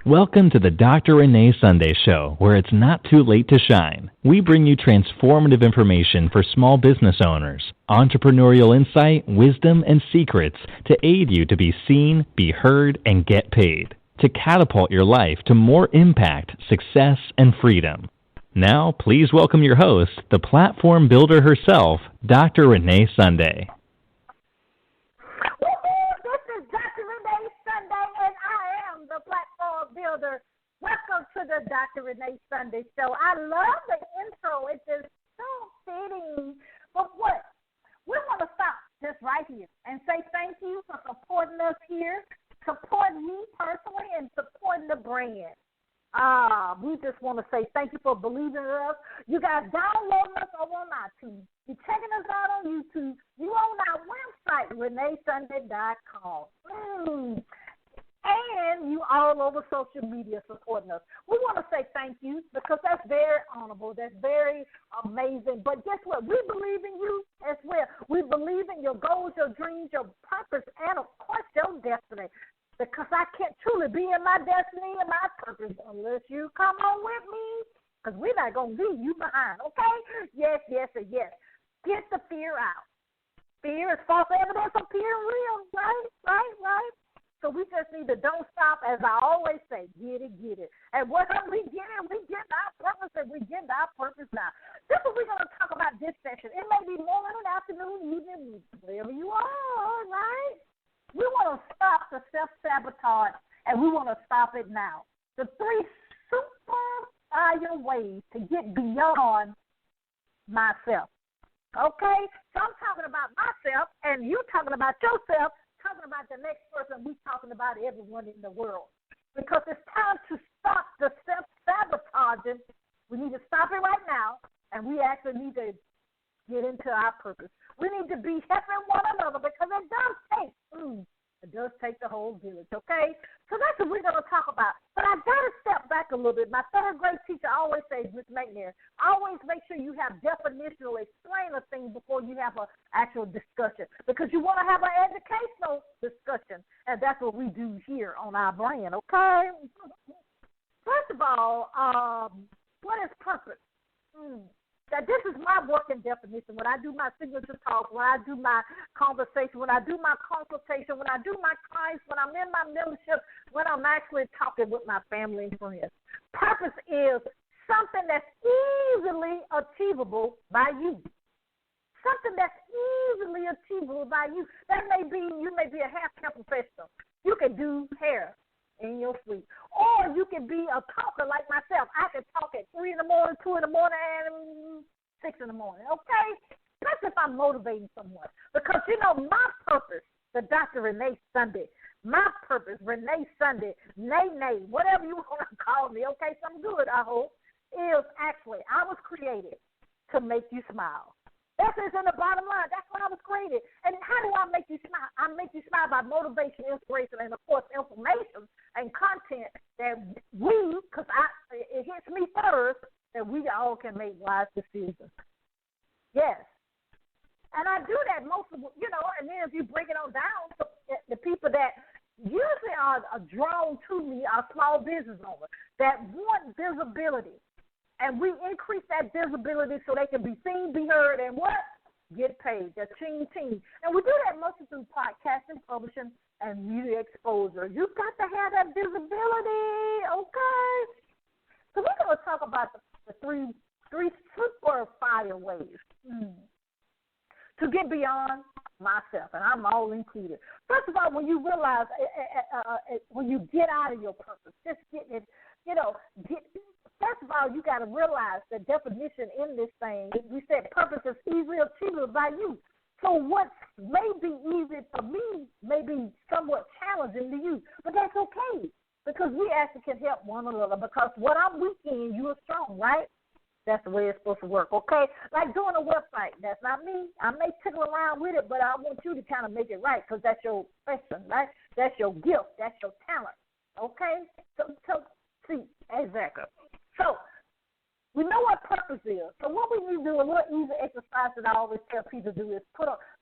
Welcome to the Dr. Renee Sunday Show, where it's not too late to shine. We bring you transformative information for small business owners, entrepreneurial insight, wisdom, and secrets to aid you to be seen, be heard, and get paid, to catapult your life to more impact, success, and freedom. Now, please welcome your host, the platform builder herself, Dr. Renee Sunday. This is Dr. Renee Sunday, and I am the platform builder. Welcome to the Dr. Renee Sunday Show. I love the intro. It's just so fitting. But what? We want to stop just right here and say thank you for supporting us here, supporting me personally, and supporting the brand. We just want to say thank you for believing in us. You guys downloading us over on iTunes. You're checking us out on YouTube. You on our website, reneesunday.com. And you all over social media supporting us. We want to say thank you because that's very honorable. That's very amazing. But guess what? We believe in you as well. We believe in your goals, your dreams, your purpose, and, of course, your destiny. Because I can't truly be in my destiny and my purpose unless you come on with me. Because we're not going to leave you behind, okay? Yes, yes, and yes. Get the fear out. Fear is false evidence of fear real, right? So we just need to don't stop, as I always say, get it. And once we get it, we get our purpose, and we get our purpose now. This is what we're going to talk about this session. It may be morning, afternoon, evening, wherever you are, right? We want to stop the self-sabotage, and we want to stop it now. The 3 super iron ways to get beyond myself. Okay? So I'm talking about myself, and you're talking about yourself, talking about the next person, we're talking about everyone in the world. Because it's time to stop the self-sabotaging. We need to stop it right now, and we actually need to get into our purpose. We need to be helping one another because it does take the whole village, okay? So that's what we're going to talk about. But I got to step back a little bit. My third grade teacher always says, Miss McNair, always make sure you have definitional, explain a thing before you have an actual discussion because you want to have an educational discussion, and that's what we do here on our brand, okay? First of all, what is purpose? That this is my working definition. When I do my signature talk, when I do my conversation, when I do my consultation, when I do my clients, when I'm in my membership, when I'm actually talking with my family and friends. Purpose is something that's easily achievable by you. Something that's easily achievable by you. That may be, you may be a hair professional. You can do hair in your sleep. Or you can be a talker like myself. I can talk at 3 in the morning, 2 in the morning, and 6 in the morning, okay? Especially if I'm motivating someone. Because, my purpose, the Dr. Renee Sunday, my purpose, Renee Sunday, Nay, whatever you want to call me, okay? Something good, I hope, is actually, I was created to make you smile. That's in the bottom line. That's why I was created. And how do I make you smile? I make you smile by motivation, inspiration, and, of course, information and content that because it hits me first, that we all can make wise decisions. Yes. And I do that most of, and then if you break it on down, the people that usually are drawn to me are small business owners that want visibility. And we increase that visibility so they can be seen, be heard, and what? Get paid. The ching. And we do that mostly through podcasting, publishing, and media exposure. You've got to have that visibility, okay? So we're going to talk about the three super fire ways to get beyond myself, and I'm all included. First of all, when you realize, when you get out of your purpose, just get it, first of all, you got to realize the definition in this thing. We said purpose is easily achievable by you. So what may be easy for me may be somewhat challenging to you, but that's okay because we actually can help one another because what I'm weak in, you are strong, right? That's the way it's supposed to work, okay? Like doing a website, that's not me. I may tickle around with it, but I want you to kind of make it right because that's your passion, right? That's your gift. That's your talent, okay? So see, exactly. So we know what purpose is. So what we need to do, a little easy exercise that I always tell people to do is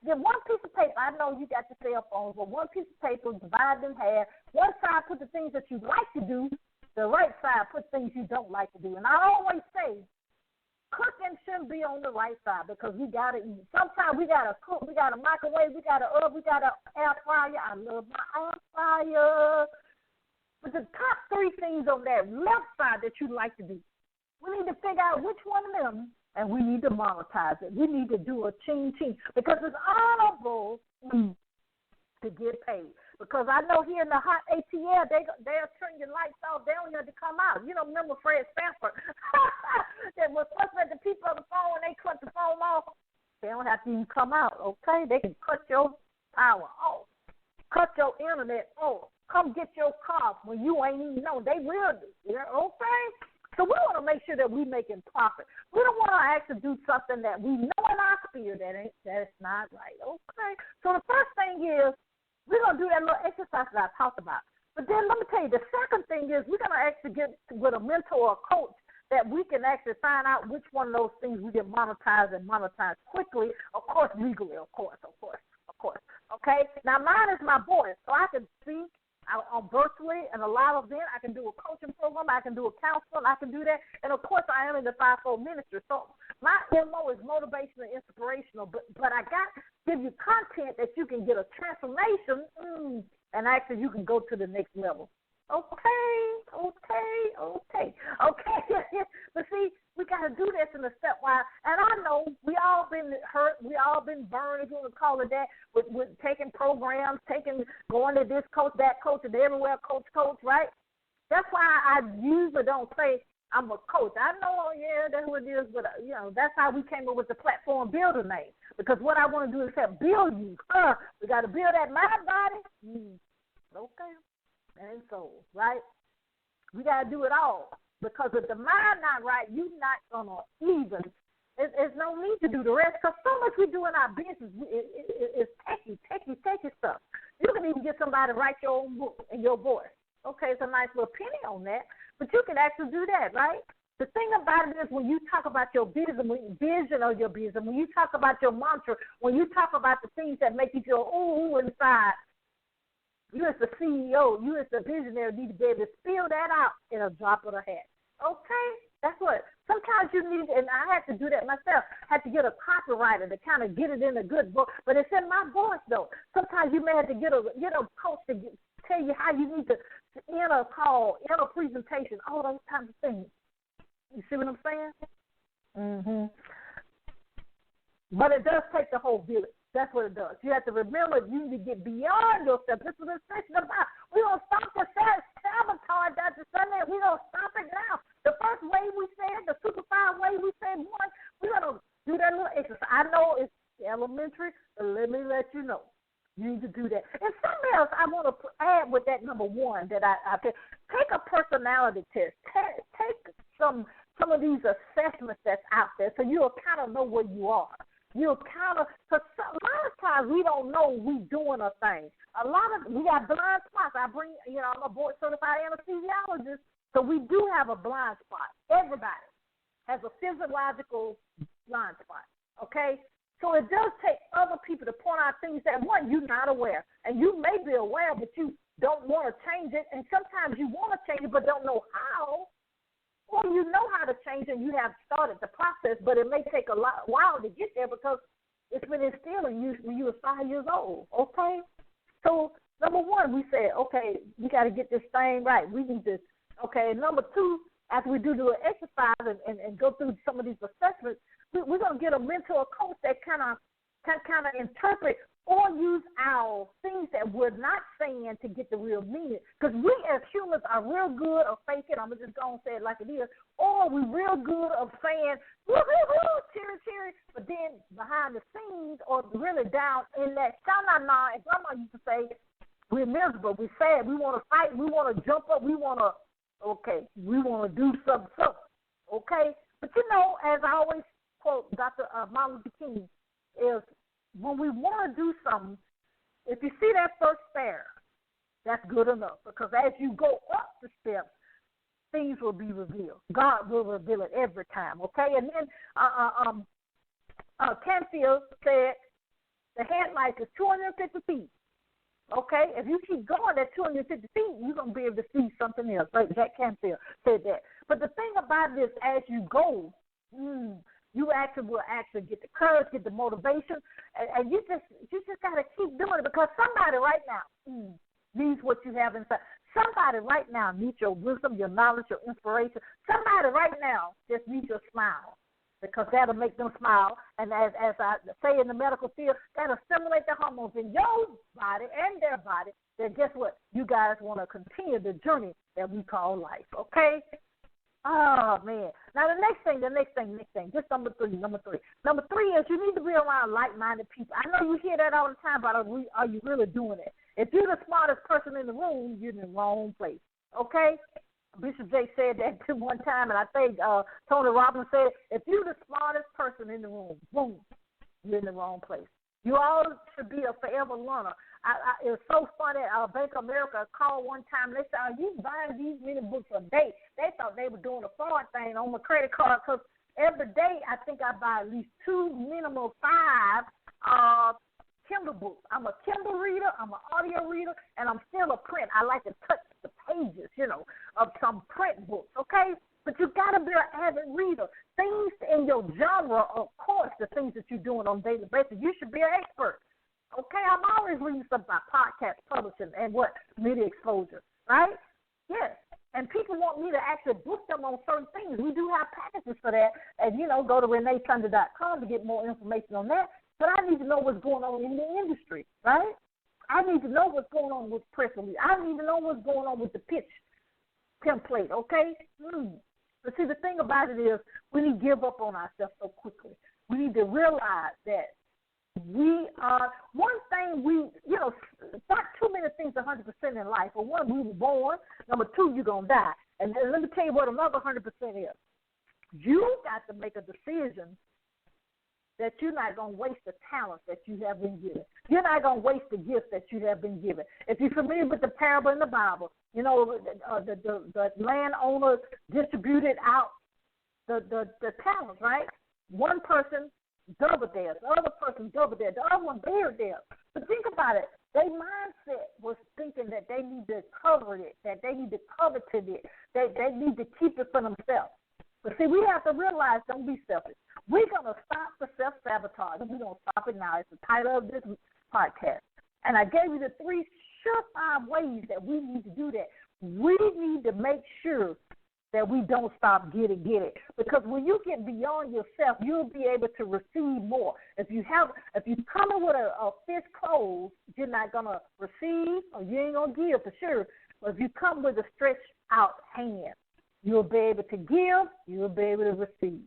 get one piece of paper. I know you got your cell phones, but one piece of paper, divide them in half. One side put the things that you like to do, The right side, put things you don't like to do. And I always say, cooking shouldn't be on the right side because we got to eat. Sometimes we got to cook, we got to microwave, we got to oven, we got to air fryer. I love my air fryer. But the top three things on that left side that you like to do, we need to figure out which one of them, and we need to monetize it. We need to do a ching-ching because it's honorable to get paid. Because I know here in the hot ATL, they'll turn your lights off. They don't have to come out. You don't remember Fred Sanford that was fussing at the people on the phone and they cut the phone off. They don't have to even come out, okay? They can cut your power off, cut your internet off, come get your car when you ain't even know. They will do it, okay? So we want to make sure that we're making profit. We don't want to actually do something that we know in our spirit that's not right, okay? So the first thing is, we're going to do that little exercise that I talked about. But then let me tell you, the second thing is we're going to actually get with a mentor or a coach that we can actually find out which one of those things we can monetize and monetize quickly, of course, legally, of course. Okay? Now, mine is my voice, so I can speak on virtually and a live event. I can do a coaching program. I can do a counseling. I can do that. And, of course, I am in the fivefold ministry. So my MO is motivational and inspirational, but I got to give you content that you can get a transformation and actually you can go to the next level. Okay. But see, we got to do this in a stepwise. And I know we all been hurt. We all been burned, if you want to call it that, with taking programs, going to this coach, that coach, and everywhere coach, right? That's why I usually don't say I'm a coach. I know, that's who it is, but, that's how we came up with the platform builder name. Because what I want to do is help build you. We got to build that mind, body, okay, and soul, right? We got to do it all. Because if the mind not right, you're not going to even. There's no need to do the rest because so much we do in our business is techie stuff. You can even get somebody to write your own book in your voice. Okay, it's a nice little penny on that, but you can actually do that, right? The thing about it is when you talk about your vision of your business, when you talk about your mantra, when you talk about the things that make you feel ooh inside, you as the CEO, you as the visionary need to be able to spill that out in a drop of a hat. Okay? That's what. Sometimes you need, and I had to do that myself, had to get a copywriter to kind of get it in a good book, but it's in my voice, though. Sometimes you may have to get a coach to tell you how you need to end a call, end a presentation, all those kinds of things. You see what I'm saying? Mm-hmm. But it does take the whole village. That's what it does. You have to remember you need to get beyond yourself. This is what this session about. We're going to stop the sabotage Dr. Sunday. We're going to stop it now. The first way we said, the superpower way we said one, we're going to do that little exercise. I know it's elementary, but let me let you know. You need to do that. And something else I want to add with that number one that I said, take a personality test. Take some of these assessments that's out there so you'll kind of know where you are. You'll kind of, because a lot of times we don't know we doing a thing. We got blind spots. I'm a board certified anesthesiologist, so we do have a blind spot. Everybody has a physiological blind spot, okay? So it does take other people to point out things that, one, you're not aware. And you may be aware, but you don't want to change it. And sometimes you want to change it but don't know how. Or you know how to change it and you have started the process, but it may take a while to get there because it's been instilled in you when you were 5 years old, okay? So, number one, we said, okay, we got to get this thing right. We need this. Okay, and number two, after we do the exercise and go through some of these assessments, we're going to get a mentor or coach that kind of interpret or use our things that we're not saying to get the real meaning. Because we as humans are real good of faking, I'm just going to say it like it is, or we're real good of saying, woo-hoo-hoo, cheery, but then behind the scenes or really down in that sha-na-na, as Grandma used to say, we're miserable, we're sad, we want to fight, we want to jump up, we want to do something, okay? But as I always quote Dr. Martin Luther King, is when we want to do something, if you see that first stair, that's good enough. Because as you go up the steps, things will be revealed. God will reveal it every time, okay? And then Canfield said the headlights is 250 feet. Okay? If you keep going at 250 feet, you're going to be able to see something else. Like Jack Canfield said that. But the thing about this, as you go, you will actually get the courage, get the motivation, and you just got to keep doing it, because somebody right now needs what you have inside. Somebody right now needs your wisdom, your knowledge, your inspiration. Somebody right now just needs your smile, because that'll make them smile. And as I say in the medical field, that'll stimulate the hormones in your body and their body. Then guess what? You guys want to continue the journey that we call life, okay? Oh, man. Now, the next thing, just number three. Number three is you need to be around like-minded people. I know you hear that all the time, but are you really doing it? If you're the smartest person in the room, you're in the wrong place, okay? Bishop J said that one time, and I think Tony Robbins said, if you're the smartest person in the room, boom, you're in the wrong place. You all should be a forever learner. It was so funny. Bank of America called one time. They said, "Are you buying these many books a day?" They thought they were doing a fraud thing on my credit card, because every day I think I buy at least 2, minimum 5 Kindle books. I'm a Kindle reader, I'm an audio reader, and I'm still a print. I like to touch the pages, of some print books, okay? But you got to be an avid reader. Things in your genre, of course, the things that you're doing on a daily basis, you should be an expert. Okay, I'm always reading stuff about podcast publishing and media exposure, right? Yes. And people want me to actually book them on certain things. We do have packages for that. And, go to reneesunder.com to get more information on that. But I need to know what's going on in the industry, right? I need to know what's going on with press release. I need to know what's going on with the pitch template, okay? But see, the thing about it is we need to give up on ourselves so quickly. We need to realize that we are, one thing not too many things 100% in life. For one, we were born. Number two, you're going to die. And then let me tell you what another 100% is. You got to make a decision that you're not going to waste the talents that you have been given. You're not going to waste the gifts that you have been given. If you're familiar with the parable in the Bible, the landowner distributed out the talents, right? One person doubled theirs, the other person doubled theirs, the other one buried theirs. But think about it. Their mindset was thinking that they need to cover it, that they need to covet it, that they need to keep it for themselves. But see, we have to realize, don't be selfish. We're going to stop the self-sabotage, and we're going to stop it now. It's the title of this podcast. And I gave you the 3 surefire ways that we need to do that. We need to make sure that we don't stop get it. Because when you get beyond yourself, you'll be able to receive more. If you come in with a fist closed, you're not going to receive, or you ain't going to give for sure. But if you come with a stretched out hand, you'll be able to give, you'll be able to receive.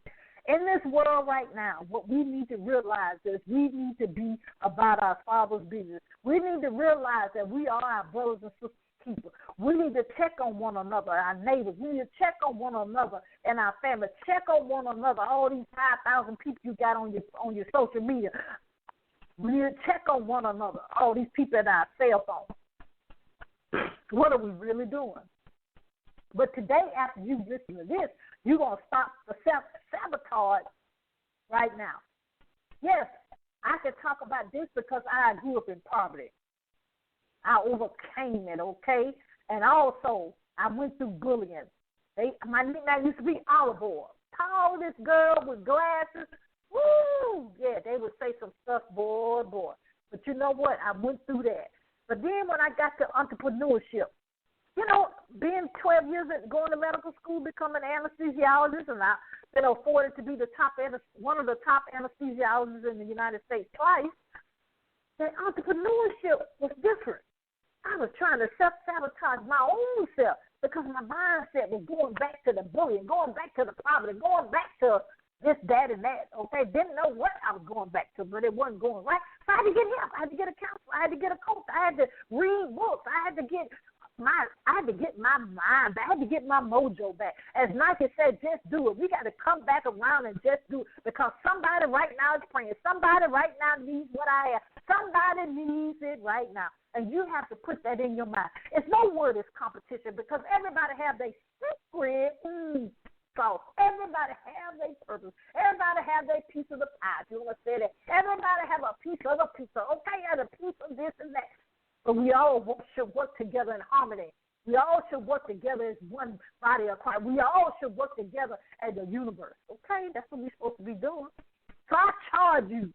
In this world right now, what we need to realize is we need to be about our Father's business. We need to realize that we are our brothers and sisters keeper. We need to check on one another, our neighbors. We need to check on one another and our family. Check on one another. All these 5,000 people you got on your social media. We need to check on one another. All these people in our cell phone. What are we really doing? But today, after you listen to this, you're going to stop the self-sabotage right now. Yes, I can talk about this because I grew up in poverty. I overcame it, okay? And also, I went through bullying. My nickname used to be Olive Oil. Tallest girl with glasses. Woo! Yeah, they would say some stuff, boy. But you know what? I went through that. But then when I got to entrepreneurship, being 12 years going to medical school, becoming an anesthesiologist, and I've been afforded to be one of the top anesthesiologists in the United States twice, that entrepreneurship was different. I was trying to self-sabotage my own self because my mindset was going back to the bullying, going back to the poverty, going back to this, that, and that, okay? Didn't know what I was going back to, but it wasn't going right. So I had to get help. I had to get a counselor. I had to get a coach. I had to read books. I had to get my mind back. I had to get my mojo back. As Nike said, just do it. We got to come back around and just do it because somebody right now is praying. Somebody right now needs what I have. Somebody needs it right now. And you have to put that in your mind. It's no word is competition because everybody have their secret sauce. Everybody have their purpose. Everybody have their piece of the pie. If you want to say that. Everybody have a piece of a pizza. Okay, and a piece of this and that. But we together in harmony. We all should work together as one body of Christ. We all should work together as a universe. Okay? That's what we're supposed to be doing. So I charge you,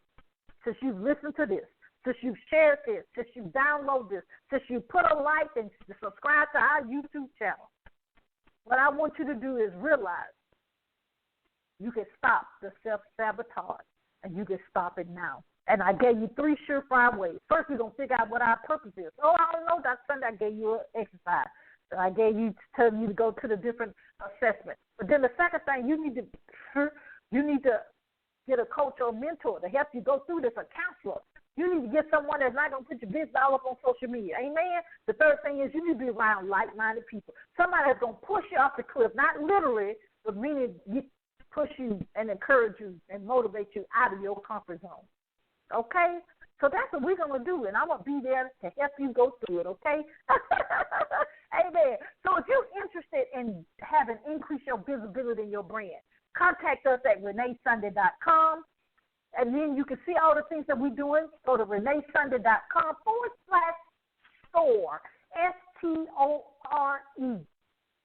since you've listened to this, since you've shared this, since you've downloaded this, since you put a like and subscribe to our YouTube channel, what I want you to do is realize you can stop the self-sabotage, and you can stop it now. And I gave you 3 surefire ways. First, we're going to figure out what our purpose is. Oh, I don't know. That Sunday I gave you an exercise. I gave you, telling you to go to the different assessments. But then the second thing, you need to get a coach or mentor to help you go through this, a counselor. You need to get someone that's not going to put your business all up on social media. Amen? The third thing is you need to be around like-minded people. Somebody that's going to push you off the cliff, not literally, but meaning push you and encourage you and motivate you out of your comfort zone. Okay? So that's what we're going to do, and I'm going to be there to help you go through it, okay? Amen. So if you're interested in having increase your visibility in your brand, contact us at reneesunday.com, and then you can see all the things that we're doing. Go to reneesunday.com/store, STORE.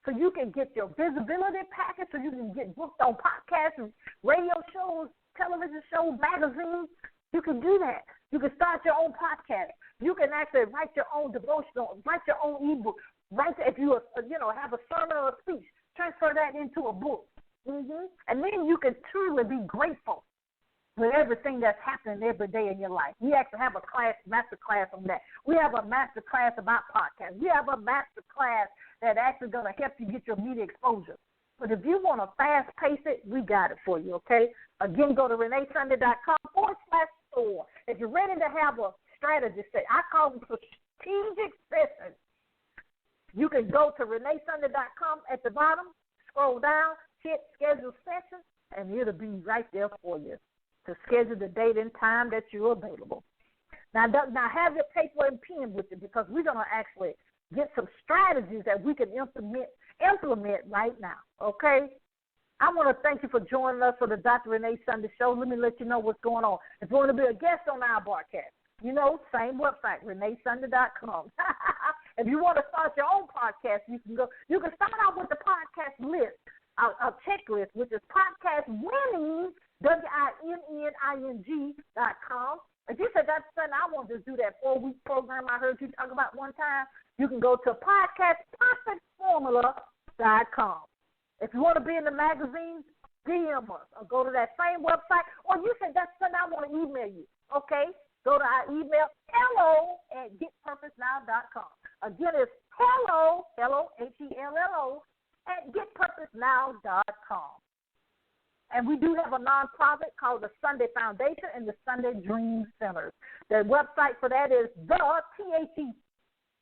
So you can get your visibility package, so you can get booked on podcasts, radio shows, television shows, magazines. You can do that. You can start your own podcast. You can actually write your own devotional, write your own ebook. If you have a sermon or a speech, transfer that into a book. And then you can truly be grateful for everything that's happening every day in your life. We actually have a master class on that. We have a master class about podcasts. We have a master class that's actually going to help you get your media exposure. But if you want to fast pace it, we got it for you, okay? Again, go to reneesunday.com/store. If you're ready to have a strategy set, I call them strategic sessions. You can go to reneesunday.com at the bottom, scroll down, hit schedule session, and it'll be right there for you to schedule the date and time that you're available. Now have your paper and pen with you, because we're going to actually get some strategies that we can implement right now, okay? I want to thank you for joining us for the Dr. Renee Sunday Show. Let me let you know what's going on. If you want to be a guest on our broadcast, same website, reneesunday.com. If you want to start your own podcast, you can go. You can start out with the podcast list, a checklist, which is podcastwinning, WINNING.com. If you said, Dr. Sunday, I want to do that 4-week program I heard you talk about one time, you can go to podcastprofitformula.com. If you want to be in the magazines, DM us or go to that same website. Or you said, Dr. Sunday, I want to email you. Okay? Go to our email, hello@getpurposenow.com. Again, it's hello, HELLO, @getpurposenow.com. And we do have a nonprofit called the Sunday Foundation and the Sunday Dream Centers. The website for that is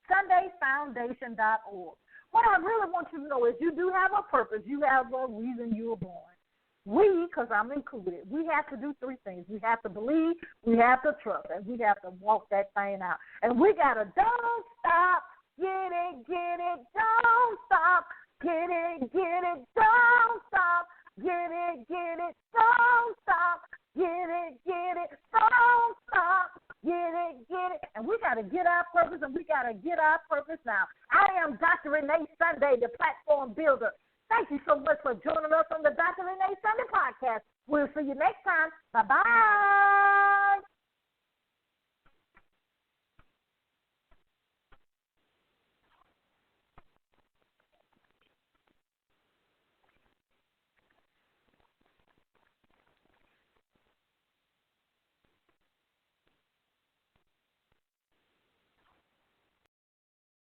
SundayFoundation.org. What I really want you to know is you do have a purpose. You have a reason you were born. We, because I'm included, we have to do 3 things. We have to believe, we have to trust, and we have to walk that thing out. And we got to don't stop, get it, don't stop, get it, don't stop. Get it, don't stop. Get it, don't stop. Get it. And we got to get our purpose, and we got to get our purpose now. I am Dr. Renee Sunday, the platform builder. Thank you so much for joining us on the Dr. Renee Sunday podcast. We'll see you next time. Bye-bye.